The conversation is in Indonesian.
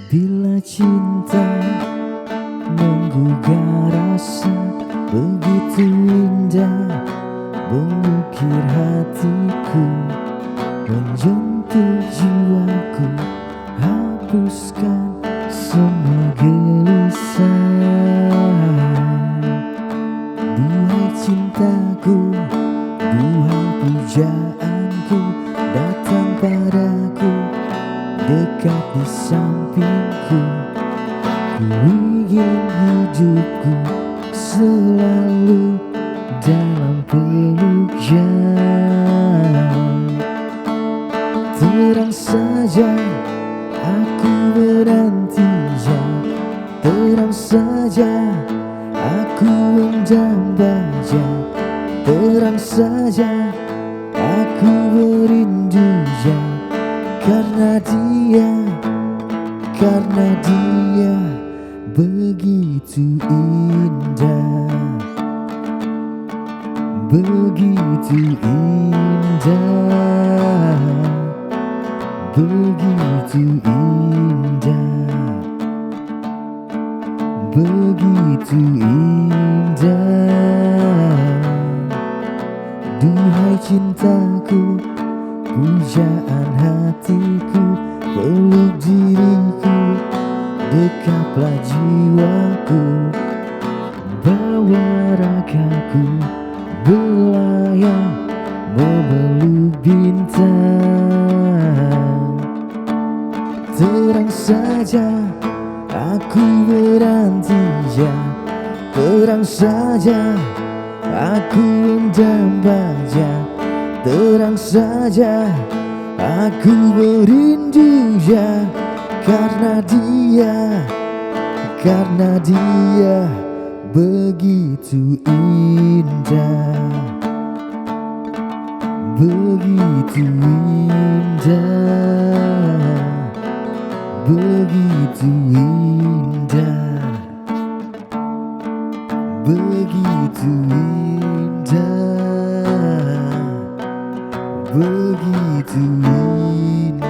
Bila cinta menggugah rasa, begitu indah mengukir hatiku, menyentuh jiwaku, hapuskan semua gelisah. Duhai cintaku, duhai pujaanku, datang padaku, dekat di sampingku. Ku ingin hidupku selalu dalam peluknya. Terang saja aku menantinya, terang saja aku mendambanya, terang saja aku merindunya. Karena dia begitu indah, begitu indah, begitu indah, begitu indah. Duhai cintaku, pujaan hatiku, peluk diriku, dekaplah jiwaku, bawa ragaku belayar memeluk bintang. Terang saja aku menantinya, terang saja aku mendambanya, terang saja aku merindunya. Karena dia begitu indah, begitu indah, begitu indah, begitu indah, begitu indah.